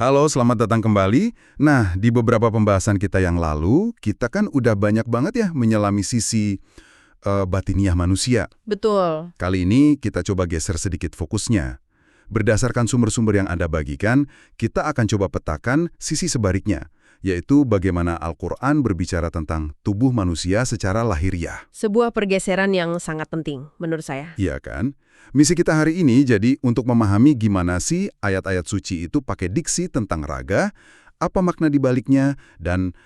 Halo, selamat datang kembali. Nah, di beberapa pembahasan kita yang lalu, kita kan udah banyak banget ya menyelami sisi batiniah manusia. Betul. Kali ini kita coba geser sedikit fokusnya. Berdasarkan sumber-sumber yang Anda bagikan, kita akan coba petakan sisi sebaliknya, yaitu bagaimana Al-Quran berbicara tentang tubuh manusia secara lahiriah. Sebuah pergeseran yang sangat penting menurut saya. Iya kan? Misi kita hari ini jadi untuk memahami gimana sih ayat-ayat suci itu pakai diksi tentang raga, apa makna di baliknya, dan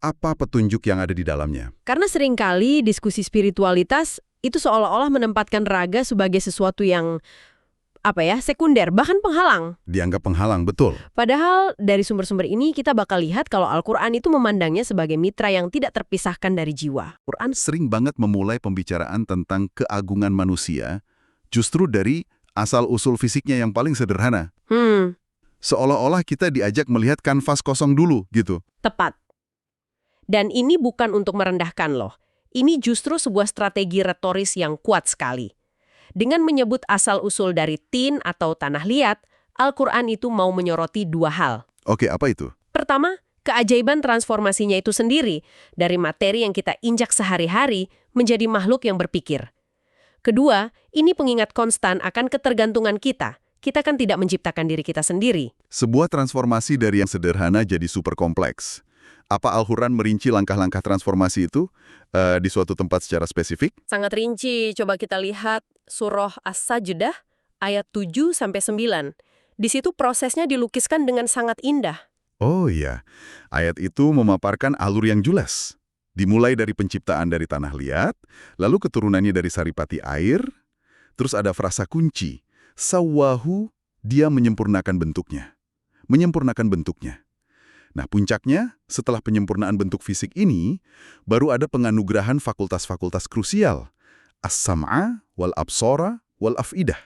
apa petunjuk yang ada di dalamnya. Karena seringkali diskusi spiritualitas itu seolah-olah menempatkan raga sebagai sesuatu yang sekunder, bahkan penghalang. Dianggap penghalang, betul. Padahal dari sumber-sumber ini kita bakal lihat kalau Al-Quran itu memandangnya sebagai mitra yang tidak terpisahkan dari jiwa. Quran sering banget memulai pembicaraan tentang keagungan manusia justru dari asal-usul fisiknya yang paling sederhana. Seolah-olah kita diajak melihat kanvas kosong dulu, gitu. Tepat. Dan ini bukan untuk merendahkan loh. Ini justru sebuah strategi retoris yang kuat sekali. Dengan menyebut asal-usul dari tin atau tanah liat, Al-Quran itu mau menyoroti dua hal. Oke, apa itu? Pertama, keajaiban transformasinya itu sendiri dari materi yang kita injak sehari-hari menjadi makhluk yang berpikir. Kedua, ini pengingat konstan akan ketergantungan kita. Kita kan tidak menciptakan diri kita sendiri. Sebuah transformasi dari yang sederhana jadi super kompleks. Apa Al-Quran merinci langkah-langkah transformasi itu di suatu tempat secara spesifik? Sangat rinci, coba kita lihat surah As-Sajdah ayat 7-9. Di situ prosesnya dilukiskan dengan sangat indah. Oh iya, ayat itu memaparkan alur yang jelas. Dimulai dari penciptaan dari tanah liat, lalu keturunannya dari saripati air, terus ada frasa kunci, sawwahu, dia menyempurnakan bentuknya. Menyempurnakan bentuknya. Nah, puncaknya, setelah penyempurnaan bentuk fisik ini, baru ada penganugerahan fakultas-fakultas krusial, as-sam'a, wal-absora, wal-af'idah,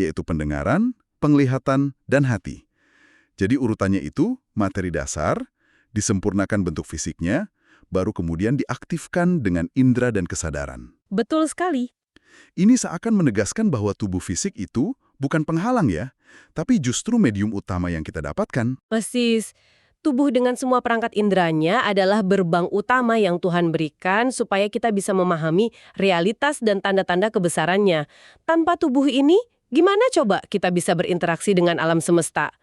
yaitu pendengaran, penglihatan, dan hati. Jadi urutannya itu, materi dasar, disempurnakan bentuk fisiknya, baru kemudian diaktifkan dengan indera dan kesadaran. Betul sekali. Ini seakan menegaskan bahwa tubuh fisik itu bukan penghalang ya, tapi justru medium utama yang kita dapatkan. Persis. Tubuh dengan semua perangkat inderanya adalah gerbang utama yang Tuhan berikan supaya kita bisa memahami realitas dan tanda-tanda kebesarannya. Tanpa tubuh ini, gimana coba kita bisa berinteraksi dengan alam semesta?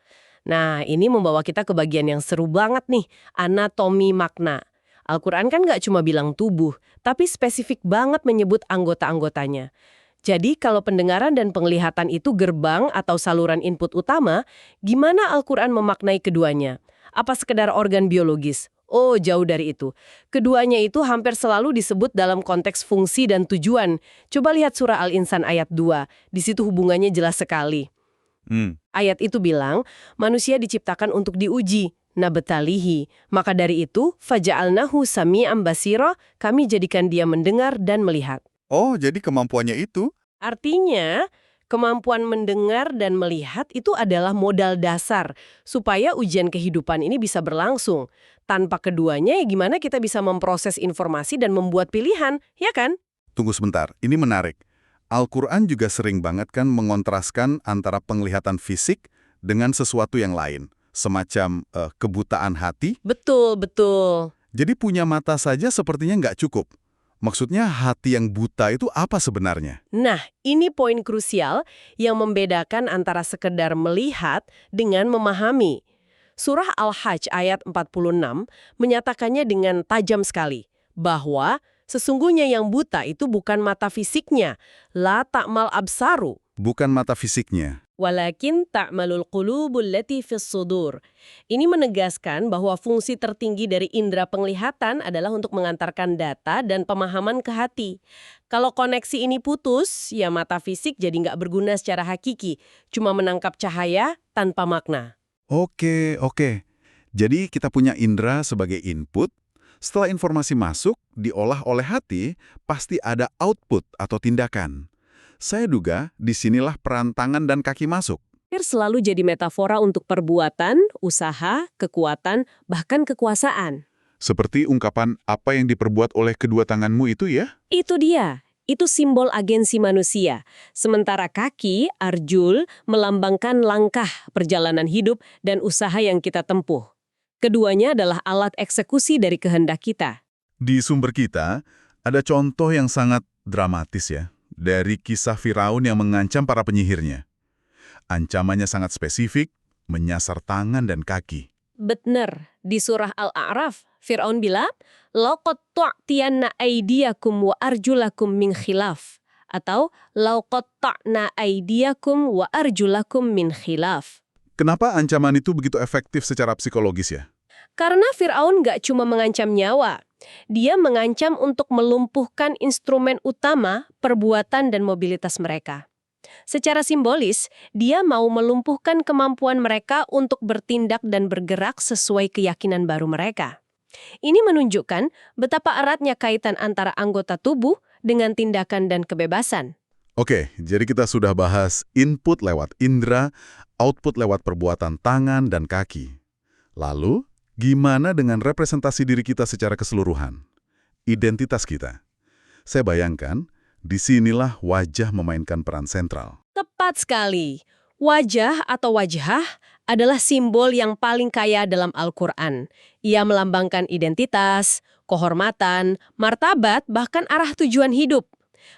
Nah, ini membawa kita ke bagian yang seru banget nih, anatomi makna. Al-Quran kan nggak cuma bilang tubuh, tapi spesifik banget menyebut anggota-anggotanya. Jadi kalau pendengaran dan penglihatan itu gerbang atau saluran input utama, gimana Al-Quran memaknai keduanya? Apa sekedar organ biologis? Oh, jauh dari itu. Keduanya itu hampir selalu disebut dalam konteks fungsi dan tujuan. Coba lihat surah Al-Insan ayat 2. Di situ hubungannya jelas sekali. Ayat itu bilang, manusia diciptakan untuk diuji. Nabtalihi. Maka dari itu, faja'alnahu sami'an basira, kami jadikan dia mendengar dan melihat. Oh, jadi kemampuannya itu? Artinya, kemampuan mendengar dan melihat itu adalah modal dasar supaya ujian kehidupan ini bisa berlangsung. Tanpa keduanya, gimana kita bisa memproses informasi dan membuat pilihan, ya kan? Tunggu sebentar, ini menarik. Al-Quran juga sering banget kan mengontraskan antara penglihatan fisik dengan sesuatu yang lain. Semacam kebutaan hati. Betul, betul. Jadi punya mata saja sepertinya nggak cukup. Maksudnya hati yang buta itu apa sebenarnya? Nah, ini poin krusial yang membedakan antara sekedar melihat dengan memahami. Surah Al-Hajj ayat 46 menyatakannya dengan tajam sekali bahwa sesungguhnya yang buta itu bukan mata fisiknya, la ta'mal absaru. Bukan mata fisiknya. Walakin ta'malul qulubul lati fis sudur. Ini menegaskan bahwa fungsi tertinggi dari indera penglihatan adalah untuk mengantarkan data dan pemahaman ke hati. Kalau koneksi ini putus, ya mata fisik jadi nggak berguna secara hakiki, cuma menangkap cahaya tanpa makna. Oke. Jadi kita punya indera sebagai input. Setelah informasi masuk, diolah oleh hati, pasti ada output atau tindakan. Saya duga disinilah peran tangan dan kaki masuk. Selalu jadi metafora untuk perbuatan, usaha, kekuatan, bahkan kekuasaan. Seperti ungkapan apa yang diperbuat oleh kedua tanganmu itu ya? Itu dia. Itu simbol agensi manusia. Sementara kaki, arjul, melambangkan langkah, perjalanan hidup, dan usaha yang kita tempuh. Keduanya adalah alat eksekusi dari kehendak kita. Di sumber kita, ada contoh yang sangat dramatis ya, dari kisah Firaun yang mengancam para penyihirnya. Ancamannya sangat spesifik, menyasar tangan dan kaki. Benar, di surah Al-A'raf, Fir'aun bilang, "Laqatta'tiyanna aydiyakum wa arjulakum min khilaf." Atau, "Laqatta'na aydiyakum wa arjulakum min khilaf." Kenapa ancaman itu begitu efektif secara psikologis ya? Karena Fir'aun nggak cuma mengancam nyawa, dia mengancam untuk melumpuhkan instrumen utama, perbuatan dan mobilitas mereka. Secara simbolis, dia mau melumpuhkan kemampuan mereka untuk bertindak dan bergerak sesuai keyakinan baru mereka. Ini menunjukkan betapa eratnya kaitan antara anggota tubuh dengan tindakan dan kebebasan. Oke, jadi kita sudah bahas input lewat indera, output lewat perbuatan tangan dan kaki. Lalu, gimana dengan representasi diri kita secara keseluruhan? Identitas kita. Saya bayangkan, disinilah wajah memainkan peran sentral. Tepat sekali. Wajah atau wajhah adalah simbol yang paling kaya dalam Al-Quran. Ia melambangkan identitas, kehormatan, martabat, bahkan arah tujuan hidup.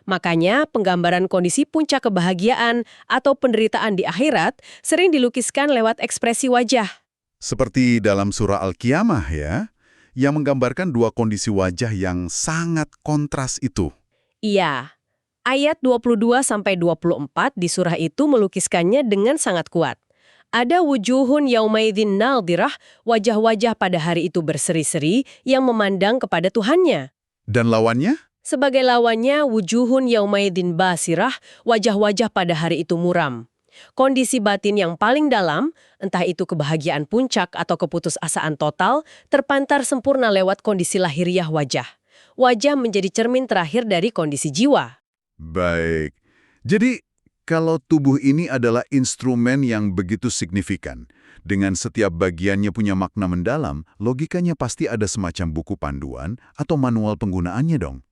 Makanya penggambaran kondisi puncak kebahagiaan atau penderitaan di akhirat sering dilukiskan lewat ekspresi wajah. Seperti dalam surah Al-Qiyamah ya, yang menggambarkan dua kondisi wajah yang sangat kontras itu. Iya, ayat 22-24 di surah itu melukiskannya dengan sangat kuat. Ada wujuhun yaumaidzin nadhirah, wajah-wajah pada hari itu berseri-seri yang memandang kepada Tuhannya. Dan lawannya? Sebagai lawannya, wujuhun yaumaidzin basirah, wajah-wajah pada hari itu muram. Kondisi batin yang paling dalam, entah itu kebahagiaan puncak atau keputusasaan total, terpantar sempurna lewat kondisi lahiriah wajah. Wajah menjadi cermin terakhir dari kondisi jiwa. Baik. Jadi, kalau tubuh ini adalah instrumen yang begitu signifikan, dengan setiap bagiannya punya makna mendalam, logikanya pasti ada semacam buku panduan atau manual penggunaannya dong.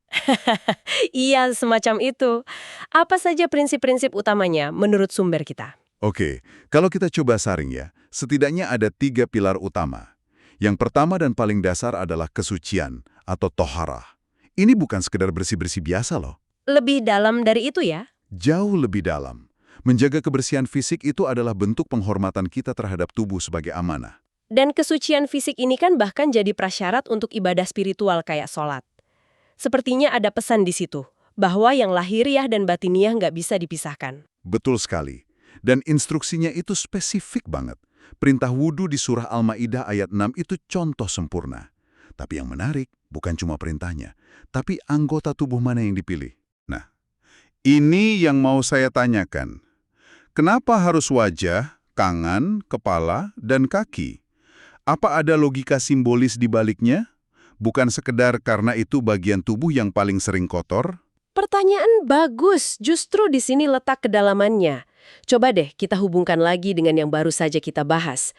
Iya, semacam itu. Apa saja prinsip-prinsip utamanya menurut sumber kita? Oke, kalau kita coba saring ya, setidaknya ada 3 pilar utama. Yang pertama dan paling dasar adalah kesucian atau toharah. Ini bukan sekedar bersih-bersih biasa loh. Lebih dalam dari itu ya? Jauh lebih dalam. Menjaga kebersihan fisik itu adalah bentuk penghormatan kita terhadap tubuh sebagai amanah. Dan kesucian fisik ini kan bahkan jadi prasyarat untuk ibadah spiritual kayak sholat. Sepertinya ada pesan di situ, bahwa yang lahiriah dan batiniah nggak bisa dipisahkan. Betul sekali. Dan instruksinya itu spesifik banget. Perintah wudhu di surah Al-Ma'idah ayat 6 itu contoh sempurna. Tapi yang menarik, bukan cuma perintahnya, tapi anggota tubuh mana yang dipilih. Nah, ini yang mau saya tanyakan. Kenapa harus wajah, tangan, kepala, dan kaki? Apa ada logika simbolis di baliknya? Bukan sekedar karena itu bagian tubuh yang paling sering kotor? Pertanyaan bagus, justru di sini letak kedalamannya. Coba deh kita hubungkan lagi dengan yang baru saja kita bahas.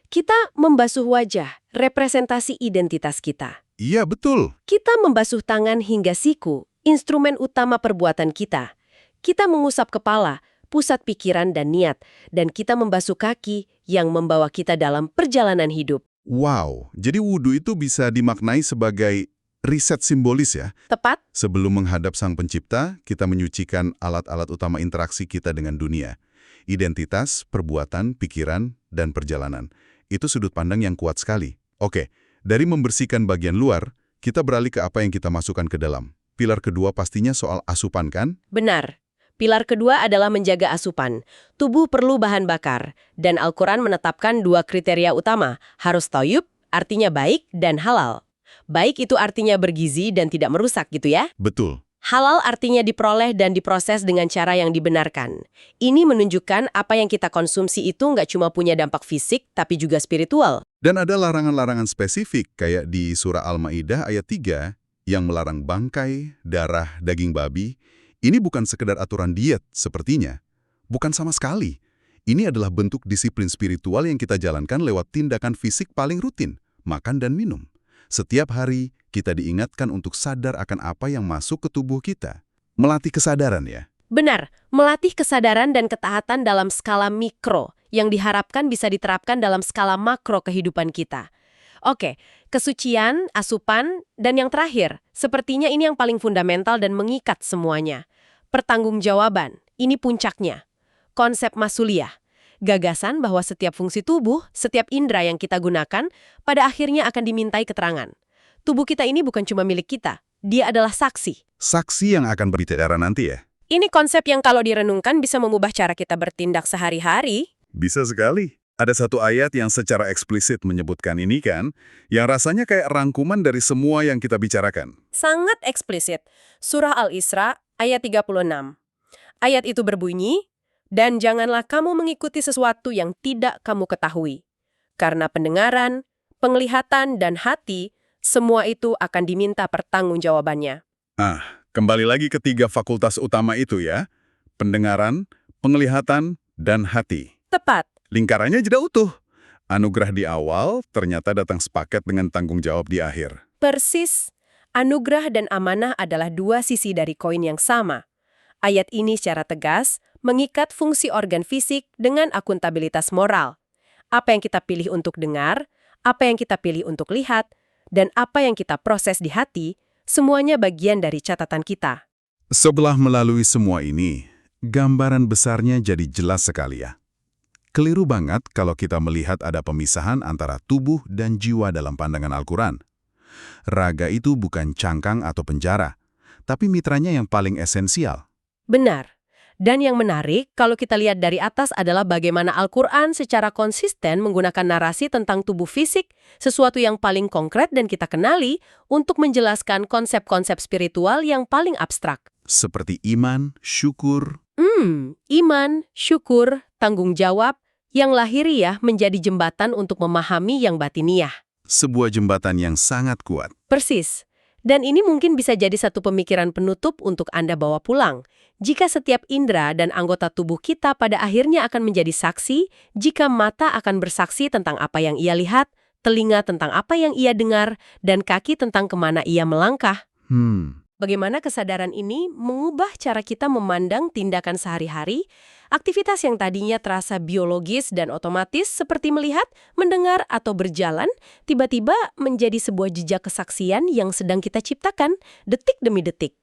Kita membasuh wajah, representasi identitas kita. Iya, betul. Kita membasuh tangan hingga siku, instrumen utama perbuatan kita. Kita mengusap kepala, pusat pikiran dan niat. Dan kita membasuh kaki yang membawa kita dalam perjalanan hidup. Wow, jadi wudhu itu bisa dimaknai sebagai riset simbolis ya? Tepat? Sebelum menghadap Sang Pencipta, kita menyucikan alat-alat utama interaksi kita dengan dunia. Identitas, perbuatan, pikiran, dan perjalanan. Itu sudut pandang yang kuat sekali. Oke, dari membersihkan bagian luar, kita beralih ke apa yang kita masukkan ke dalam. Pilar kedua pastinya soal asupan kan? Benar. Pilar kedua adalah menjaga asupan. Tubuh perlu bahan bakar. Dan Al-Quran menetapkan 2 kriteria utama. Harus thayyib, artinya baik, dan halal. Baik itu artinya bergizi dan tidak merusak gitu ya. Betul. Halal artinya diperoleh dan diproses dengan cara yang dibenarkan. Ini menunjukkan apa yang kita konsumsi itu nggak cuma punya dampak fisik, tapi juga spiritual. Dan ada larangan-larangan spesifik, kayak di surah Al-Ma'idah ayat 3, yang melarang bangkai, darah, daging babi. Ini bukan sekedar aturan diet, sepertinya. Bukan sama sekali. Ini adalah bentuk disiplin spiritual yang kita jalankan lewat tindakan fisik paling rutin, makan dan minum. Setiap hari, kita diingatkan untuk sadar akan apa yang masuk ke tubuh kita. Melatih kesadaran ya? Benar, melatih kesadaran dan ketaatan dalam skala mikro yang diharapkan bisa diterapkan dalam skala makro kehidupan kita. Oke, kesucian, asupan, dan yang terakhir, sepertinya ini yang paling fundamental dan mengikat semuanya. Pertanggungjawaban, ini puncaknya. Konsep masuliah, gagasan bahwa setiap fungsi tubuh, setiap indera yang kita gunakan, pada akhirnya akan dimintai keterangan. Tubuh kita ini bukan cuma milik kita, dia adalah saksi. Saksi yang akan berbicara nanti ya? Ini konsep yang kalau direnungkan bisa mengubah cara kita bertindak sehari-hari. Bisa sekali. Ada satu ayat yang secara eksplisit menyebutkan ini kan, yang rasanya kayak rangkuman dari semua yang kita bicarakan. Sangat eksplisit. Surah Al-Isra ayat 36. Ayat itu berbunyi, "Dan janganlah kamu mengikuti sesuatu yang tidak kamu ketahui. Karena pendengaran, penglihatan, dan hati, semua itu akan diminta pertanggungjawabannya." Kembali lagi ke 3 fakultas utama itu ya. Pendengaran, penglihatan, dan hati. Tepat. Lingkarannya jeda utuh. Anugerah di awal ternyata datang sepaket dengan tanggung jawab di akhir. Persis. Anugerah dan amanah adalah dua sisi dari koin yang sama. Ayat ini secara tegas mengikat fungsi organ fisik dengan akuntabilitas moral. Apa yang kita pilih untuk dengar, apa yang kita pilih untuk lihat, dan apa yang kita proses di hati, semuanya bagian dari catatan kita. Setelah melalui semua ini, gambaran besarnya jadi jelas sekali ya. Keliru banget kalau kita melihat ada pemisahan antara tubuh dan jiwa dalam pandangan Al-Quran. Raga itu bukan cangkang atau penjara, tapi mitranya yang paling esensial. Benar. Dan yang menarik, kalau kita lihat dari atas adalah bagaimana Al-Quran secara konsisten menggunakan narasi tentang tubuh fisik, sesuatu yang paling konkret dan kita kenali, untuk menjelaskan konsep-konsep spiritual yang paling abstrak. Seperti iman, syukur. Iman, syukur, tanggung jawab, yang lahiriah menjadi jembatan untuk memahami yang batiniah. Sebuah jembatan yang sangat kuat. Persis. Dan ini mungkin bisa jadi satu pemikiran penutup untuk Anda bawa pulang. Jika setiap indera dan anggota tubuh kita pada akhirnya akan menjadi saksi, jika mata akan bersaksi tentang apa yang ia lihat, telinga tentang apa yang ia dengar, dan kaki tentang kemana ia melangkah. Bagaimana kesadaran ini mengubah cara kita memandang tindakan sehari-hari, aktivitas yang tadinya terasa biologis dan otomatis seperti melihat, mendengar, atau berjalan, tiba-tiba menjadi sebuah jejak kesaksian yang sedang kita ciptakan detik demi detik.